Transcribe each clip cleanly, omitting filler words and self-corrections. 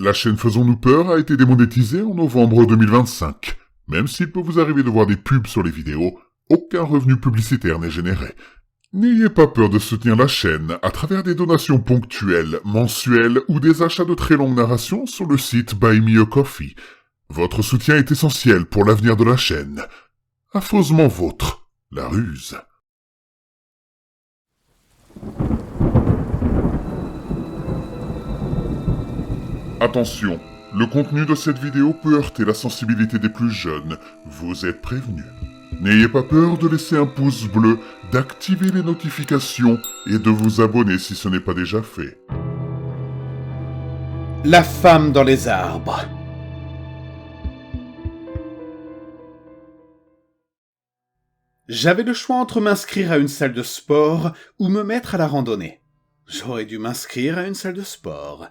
La chaîne Faisons-nous peur a été démonétisée en novembre 2025. Même s'il peut vous arriver de voir des pubs sur les vidéos, aucun revenu publicitaire n'est généré. N'ayez pas peur de soutenir la chaîne à travers des donations ponctuelles, mensuelles ou des achats de très longues narrations sur le site Buy Me a Coffee. Votre soutien est essentiel pour l'avenir de la chaîne. Affreusement vôtre, la ruse. Attention, le contenu de cette vidéo peut heurter la sensibilité des plus jeunes. Vous êtes prévenus. N'ayez pas peur de laisser un pouce bleu, d'activer les notifications et de vous abonner si ce n'est pas déjà fait. La femme dans les arbres. J'avais le choix entre m'inscrire à une salle de sport ou me mettre à la randonnée. J'aurais dû m'inscrire à une salle de sport.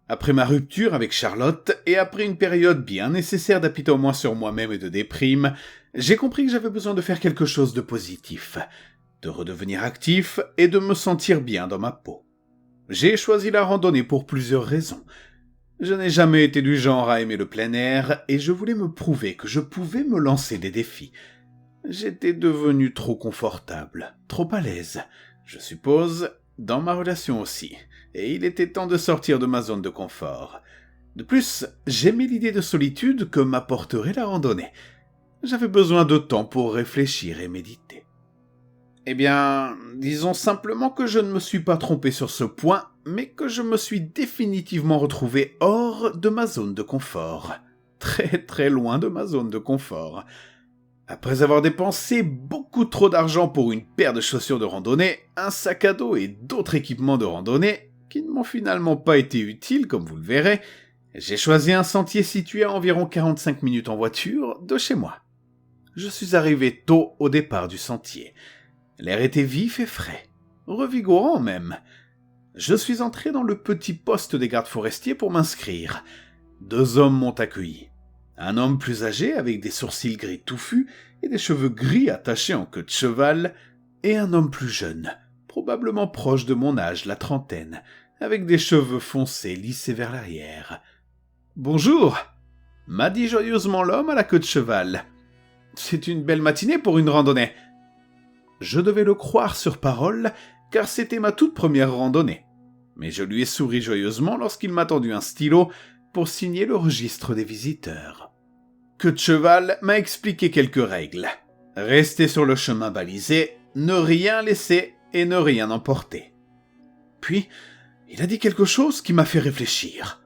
Après ma rupture avec Charlotte, et après une période bien nécessaire d'apitomement sur moi-même et de déprime, j'ai compris que j'avais besoin de faire quelque chose de positif, de redevenir actif et de me sentir bien dans ma peau. J'ai choisi la randonnée pour plusieurs raisons. Je n'ai jamais été du genre à aimer le plein air, et je voulais me prouver que je pouvais me lancer des défis. J'étais devenu trop confortable, trop à l'aise, je suppose, dans ma relation aussi, et il était temps de sortir de ma zone de confort. De plus, j'aimais l'idée de solitude que m'apporterait la randonnée. J'avais besoin de temps pour réfléchir et méditer. Eh bien, disons simplement que je ne me suis pas trompé sur ce point, mais que je me suis définitivement retrouvé hors de ma zone de confort. Très très loin de ma zone de confort. Après avoir dépensé beaucoup trop d'argent pour une paire de chaussures de randonnée, un sac à dos et d'autres équipements de randonnée, qui ne m'ont finalement pas été utiles comme vous le verrez, j'ai choisi un sentier situé à environ 45 minutes en voiture de chez moi. Je suis arrivé tôt au départ du sentier. L'air était vif et frais, revigorant même. Je suis entré dans le petit poste des gardes forestiers pour m'inscrire. 2 hommes m'ont accueilli. Un homme plus âgé avec des sourcils gris touffus et des cheveux gris attachés en queue de cheval, et un homme plus jeune, probablement proche de mon âge, la trentaine, avec des cheveux foncés lissés vers l'arrière. « Bonjour !» m'a dit joyeusement l'homme à la queue de cheval. « C'est une belle matinée pour une randonnée. » Je devais le croire sur parole, car c'était ma toute première randonnée. Mais je lui ai souri joyeusement lorsqu'il m'a tendu un stylo pour signer le registre des visiteurs. Queue de cheval m'a expliqué quelques règles. Rester sur le chemin balisé, ne rien laisser et ne rien emporter. Puis, il a dit quelque chose qui m'a fait réfléchir.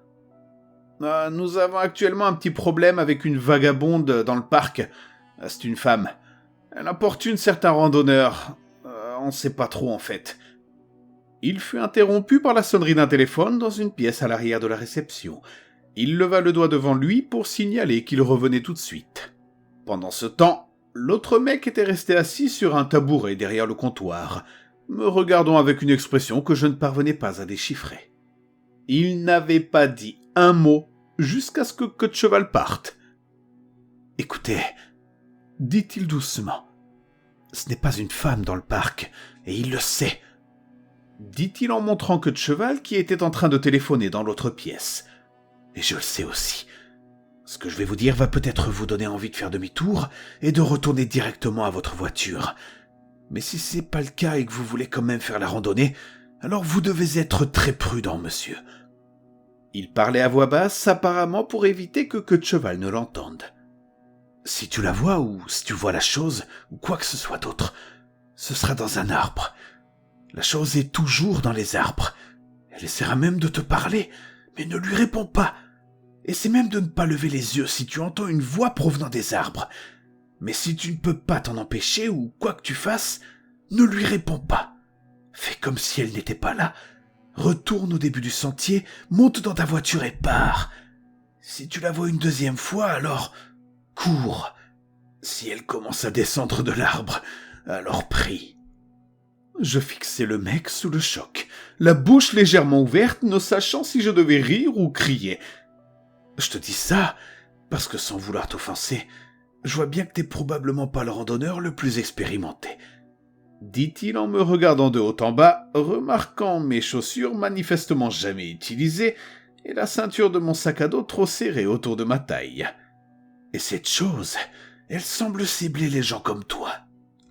Nous avons actuellement un petit problème avec une vagabonde dans le parc. C'est une femme. Elle importune certains randonneurs. On ne sait pas trop en fait. Il fut interrompu par la sonnerie d'un téléphone dans une pièce à l'arrière de la réception. Il leva le doigt devant lui pour signaler qu'il revenait tout de suite. Pendant ce temps, l'autre mec était resté assis sur un tabouret derrière le comptoir, me regardant avec une expression que je ne parvenais pas à déchiffrer. Il n'avait pas dit un mot jusqu'à ce que Queue de cheval parte. « Écoutez, » dit-il doucement, « ce n'est pas une femme dans le parc, et il le sait. » dit-il en montrant Queue de cheval qui était en train de téléphoner dans l'autre pièce. Et je le sais aussi. Ce que je vais vous dire va peut-être vous donner envie de faire demi-tour et de retourner directement à votre voiture. Mais si c'est pas le cas et que vous voulez quand même faire la randonnée, alors vous devez être très prudent, monsieur. Il parlait à voix basse, apparemment pour éviter que Queue de cheval ne l'entende. Si tu la vois ou si tu vois la chose ou quoi que ce soit d'autre, ce sera dans un arbre. La chose est toujours dans les arbres. Elle essaiera même de te parler, mais ne lui réponds pas. Essaie même de ne pas lever les yeux si tu entends une voix provenant des arbres. Mais si tu ne peux pas t'en empêcher ou quoi que tu fasses, ne lui réponds pas. Fais comme si elle n'était pas là. Retourne au début du sentier, monte dans ta voiture et pars. Si tu la vois une deuxième fois, alors cours. Si elle commence à descendre de l'arbre, alors prie. Je fixai le mec sous le choc, la bouche légèrement ouverte, ne sachant si je devais rire ou crier. Je te dis ça parce que, sans vouloir t'offenser, je vois bien que t'es probablement pas le randonneur le plus expérimenté. Dit-il en me regardant de haut en bas, remarquant mes chaussures manifestement jamais utilisées et la ceinture de mon sac à dos trop serrée autour de ma taille. Et cette chose, elle semble cibler les gens comme toi.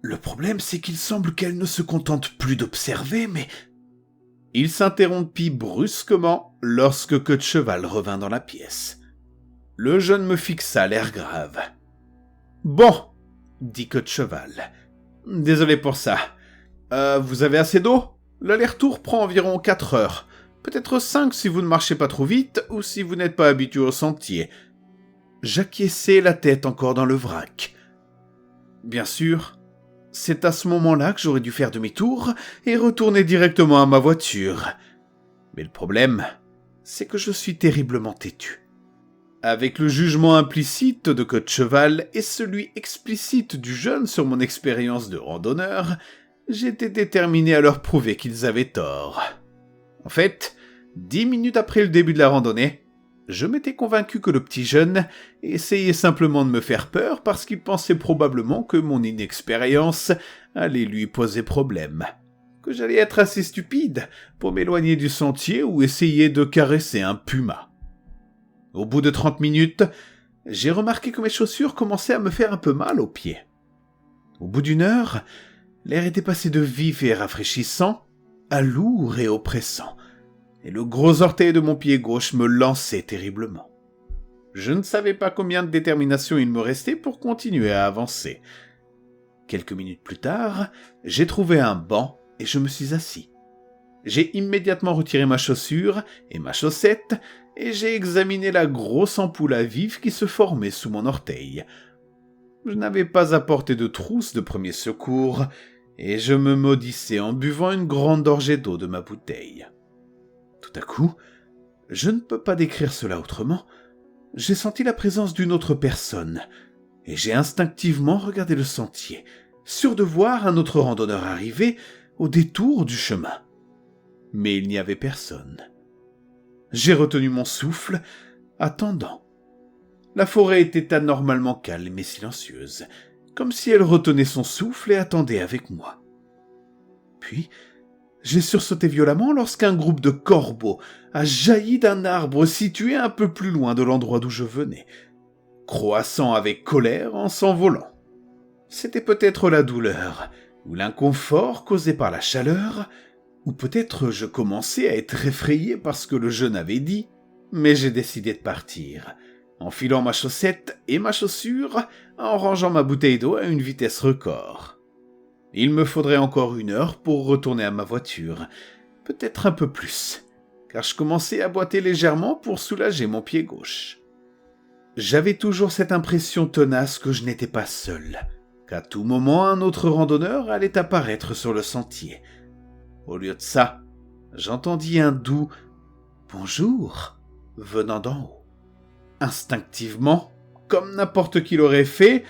Le problème, c'est qu'il semble qu'elle ne se contente plus d'observer, mais... Il s'interrompit brusquement lorsque Queue de Cheval revint dans la pièce. Le jeune me fixa, l'air grave. « Bon, » dit Queue de Cheval. « Désolé pour ça. Vous avez assez d'eau ? L'aller-retour prend environ 4 heures. Peut-être 5 si vous ne marchez pas trop vite ou si vous n'êtes pas habitué au sentier. » J'acquiesçai la tête encore dans le vrac. Bien sûr, c'est à ce moment-là que j'aurais dû faire demi-tour et retourner directement à ma voiture. Mais le problème, c'est que je suis terriblement têtu. Avec le jugement implicite de Queue de Cheval et celui explicite du jeune sur mon expérience de randonneur, j'étais déterminé à leur prouver qu'ils avaient tort. En fait, 10 minutes après le début de la randonnée, je m'étais convaincu que le petit jeune essayait simplement de me faire peur parce qu'il pensait probablement que mon inexpérience allait lui poser problème, que j'allais être assez stupide pour m'éloigner du sentier ou essayer de caresser un puma. Au bout de 30 minutes, j'ai remarqué que mes chaussures commençaient à me faire un peu mal aux pieds. Au bout d'une heure, l'air était passé de vif et rafraîchissant à lourd et oppressant, et le gros orteil de mon pied gauche me lançait terriblement. Je ne savais pas combien de détermination il me restait pour continuer à avancer. Quelques minutes plus tard, j'ai trouvé un banc et je me suis assis. J'ai immédiatement retiré ma chaussure et ma chaussette et j'ai examiné la grosse ampoule à vif qui se formait sous mon orteil. Je n'avais pas apporté de trousse de premier secours et je me maudissais en buvant une grande gorgée d'eau de ma bouteille. Tout à coup, je ne peux pas décrire cela autrement, j'ai senti la présence d'une autre personne, et j'ai instinctivement regardé le sentier, sûr de voir un autre randonneur arriver au détour du chemin. Mais il n'y avait personne. J'ai retenu mon souffle, attendant. La forêt était anormalement calme et silencieuse, comme si elle retenait son souffle et attendait avec moi. Puis, j'ai sursauté violemment lorsqu'un groupe de corbeaux a jailli d'un arbre situé un peu plus loin de l'endroit d'où je venais, croassant avec colère en s'envolant. C'était peut-être la douleur, ou l'inconfort causé par la chaleur, ou peut-être je commençais à être effrayé par ce que le jeune avait dit, mais j'ai décidé de partir, enfilant ma chaussette et ma chaussure, en rangeant ma bouteille d'eau à une vitesse record. Il me faudrait encore 1 heure pour retourner à ma voiture, peut-être un peu plus, car je commençais à boiter légèrement pour soulager mon pied gauche. J'avais toujours cette impression tenace que je n'étais pas seul, qu'à tout moment un autre randonneur allait apparaître sur le sentier. Au lieu de ça, j'entendis un doux « Bonjour » venant d'en haut. Instinctivement, comme n'importe qui l'aurait fait,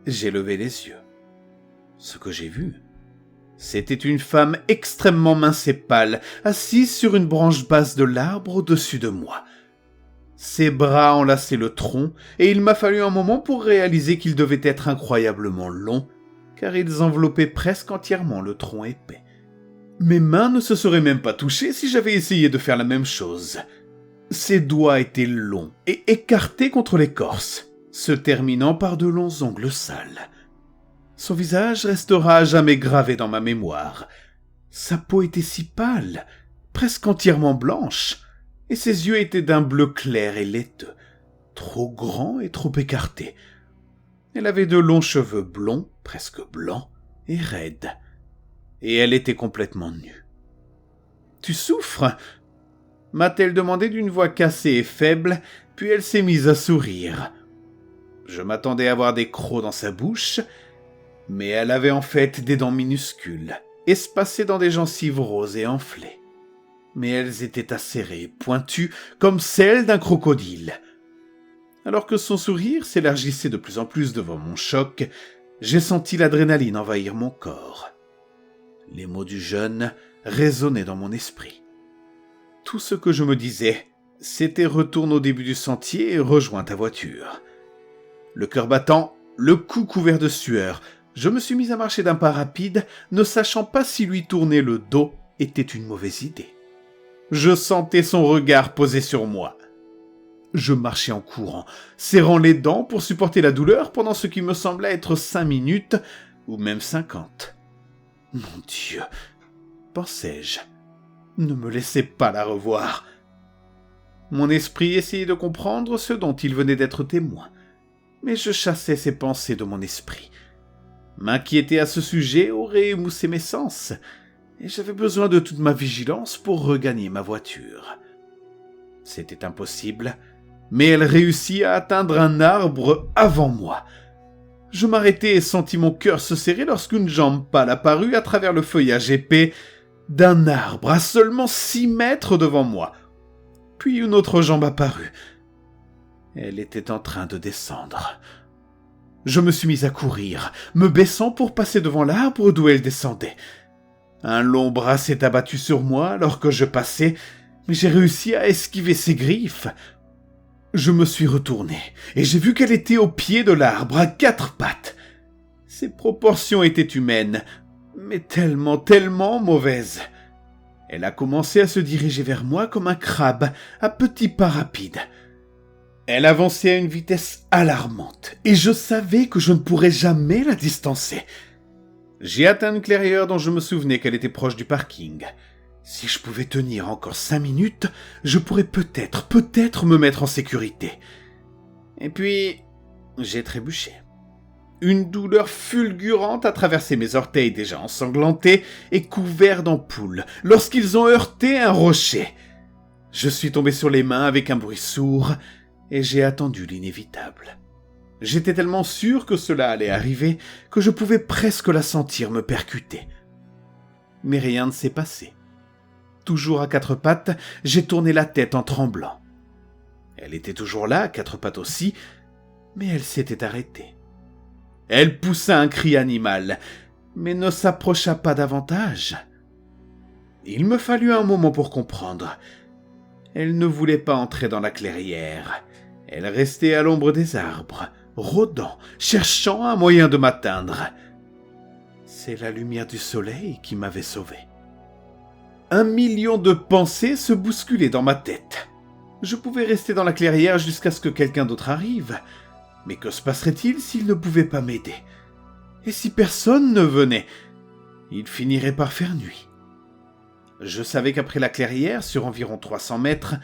j'ai levé les yeux. Ce que j'ai vu, c'était une femme extrêmement mince et pâle, assise sur une branche basse de l'arbre au-dessus de moi. Ses bras enlaçaient le tronc, et il m'a fallu un moment pour réaliser qu'ils devaient être incroyablement longs, car ils enveloppaient presque entièrement le tronc épais. Mes mains ne se seraient même pas touchées si j'avais essayé de faire la même chose. Ses doigts étaient longs et écartés contre l'écorce, se terminant par de longs ongles sales. Son visage restera à jamais gravé dans ma mémoire. Sa peau était si pâle, presque entièrement blanche, et ses yeux étaient d'un bleu clair et laiteux, trop grands et trop écartés. Elle avait de longs cheveux blonds, presque blancs, et raides, et elle était complètement nue. « Tu souffres ?» m'a-t-elle demandé d'une voix cassée et faible, puis elle s'est mise à sourire. Je m'attendais à voir des crocs dans sa bouche, mais elle avait en fait des dents minuscules, espacées dans des gencives roses et enflées. Mais elles étaient acérées, pointues, comme celles d'un crocodile. Alors que son sourire s'élargissait de plus en plus devant mon choc, j'ai senti l'adrénaline envahir mon corps. Les mots du jeune résonnaient dans mon esprit. Tout ce que je me disais, c'était « retourne au début du sentier et rejoins ta voiture ». Le cœur battant, le cou couvert de sueur, je me suis mis à marcher d'un pas rapide, ne sachant pas si lui tourner le dos était une mauvaise idée. Je sentais son regard posé sur moi. Je marchais en courant, serrant les dents pour supporter la douleur pendant ce qui me semblait être 5 minutes, ou même 50. Mon Dieu, pensais-je, ne me laissez pas la revoir. Mon esprit essayait de comprendre ce dont il venait d'être témoin, mais je chassais ces pensées de mon esprit. M'inquiéter à ce sujet aurait émoussé mes sens, et j'avais besoin de toute ma vigilance pour regagner ma voiture. C'était impossible, mais elle réussit à atteindre un arbre avant moi. Je m'arrêtai et sentis mon cœur se serrer lorsqu'une jambe pâle apparut à travers le feuillage épais d'un arbre à seulement 6 mètres devant moi. Puis une autre jambe apparut. Elle était en train de descendre. Je me suis mis à courir, me baissant pour passer devant l'arbre d'où elle descendait. Un long bras s'est abattu sur moi alors que je passais, mais j'ai réussi à esquiver ses griffes. Je me suis retourné et j'ai vu qu'elle était au pied de l'arbre à 4 pattes. Ses proportions étaient humaines, mais tellement mauvaises. Elle a commencé à se diriger vers moi comme un crabe à petits pas rapides. Elle avançait à une vitesse alarmante et je savais que je ne pourrais jamais la distancer. J'ai atteint une clairière dont je me souvenais qu'elle était proche du parking. Si je pouvais tenir encore 5 minutes, je pourrais peut-être me mettre en sécurité. Et puis, j'ai trébuché. Une douleur fulgurante a traversé mes orteils déjà ensanglantés et couverts d'ampoules lorsqu'ils ont heurté un rocher. Je suis tombé sur les mains avec un bruit sourd et j'ai attendu l'inévitable. J'étais tellement sûr que cela allait arriver que je pouvais presque la sentir me percuter. Mais rien ne s'est passé. Toujours à 4 pattes, j'ai tourné la tête en tremblant. Elle était toujours là, à 4 pattes aussi, mais elle s'était arrêtée. Elle poussa un cri animal, mais ne s'approcha pas davantage. Il me fallut un moment pour comprendre. Elle ne voulait pas entrer dans la clairière. Elle restait à l'ombre des arbres, rôdant, cherchant un moyen de m'atteindre. C'est la lumière du soleil qui m'avait sauvé. 1 million de pensées se bousculaient dans ma tête. Je pouvais rester dans la clairière jusqu'à ce que quelqu'un d'autre arrive. Mais que se passerait-il s'il ne pouvait pas m'aider? Et si personne ne venait? Il finirait par faire nuit. Je savais qu'après la clairière, sur environ 300 mètres,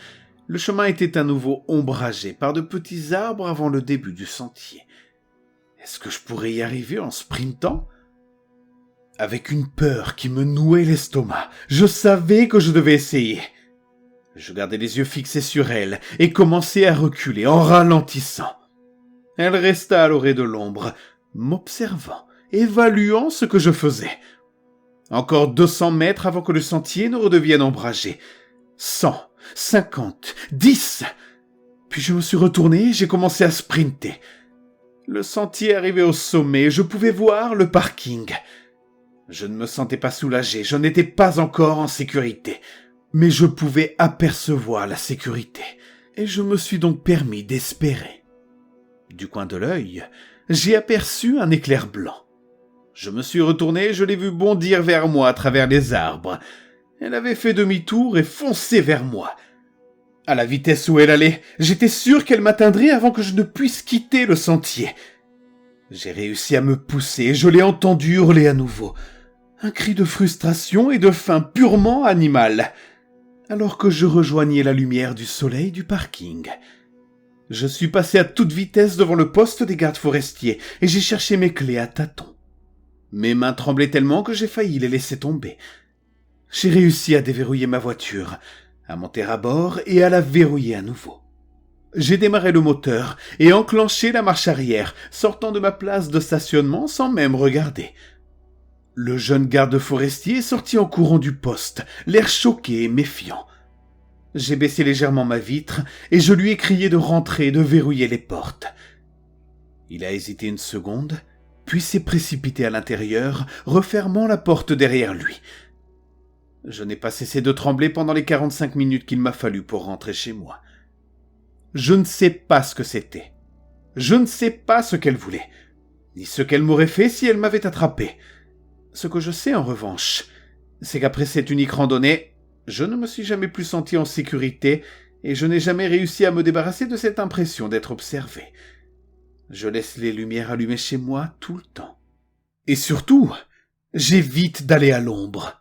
le chemin était à nouveau ombragé par de petits arbres avant le début du sentier. Est-ce que je pourrais y arriver en sprintant? Avec une peur qui me nouait l'estomac, je savais que je devais essayer. Je gardais les yeux fixés sur elle et commençai à reculer en ralentissant. Elle resta à l'orée de l'ombre, m'observant, évaluant ce que je faisais. Encore 200 mètres avant que le sentier ne redevienne ombragé. 100, 50, 10. Puis je me suis retourné et j'ai commencé à sprinter. Le sentier arrivait au sommet et je pouvais voir le parking. Je ne me sentais pas soulagé, je n'étais pas encore en sécurité. Mais je pouvais apercevoir la sécurité. Et je me suis donc permis d'espérer. Du coin de l'œil, j'ai aperçu un éclair blanc. Je me suis retourné et je l'ai vu bondir vers moi à travers les arbres. Elle avait fait demi-tour et foncé vers moi. À la vitesse où elle allait, j'étais sûr qu'elle m'atteindrait avant que je ne puisse quitter le sentier. J'ai réussi à me pousser et je l'ai entendu hurler à nouveau. Un cri de frustration et de faim purement animal. Alors que je rejoignais la lumière du soleil du parking. Je suis passé à toute vitesse devant le poste des gardes forestiers et j'ai cherché mes clés à tâtons. Mes mains tremblaient tellement que j'ai failli les laisser tomber. J'ai réussi à déverrouiller ma voiture, à monter à bord et à la verrouiller à nouveau. J'ai démarré le moteur et enclenché la marche arrière, sortant de ma place de stationnement sans même regarder. Le jeune garde forestier est sorti en courant du poste, l'air choqué et méfiant. J'ai baissé légèrement ma vitre et je lui ai crié de rentrer et de verrouiller les portes. Il a hésité une seconde, puis s'est précipité à l'intérieur, refermant la porte derrière lui. Je n'ai pas cessé de trembler pendant les 45 minutes qu'il m'a fallu pour rentrer chez moi. Je ne sais pas ce que c'était. Je ne sais pas ce qu'elle voulait, ni ce qu'elle m'aurait fait si elle m'avait attrapé. Ce que je sais en revanche, c'est qu'après cette unique randonnée, Je ne me suis jamais plus senti en sécurité et je n'ai jamais réussi à me débarrasser de cette impression d'être observé. Je laisse les lumières allumées chez moi tout le temps. Et surtout, j'évite d'aller à l'ombre.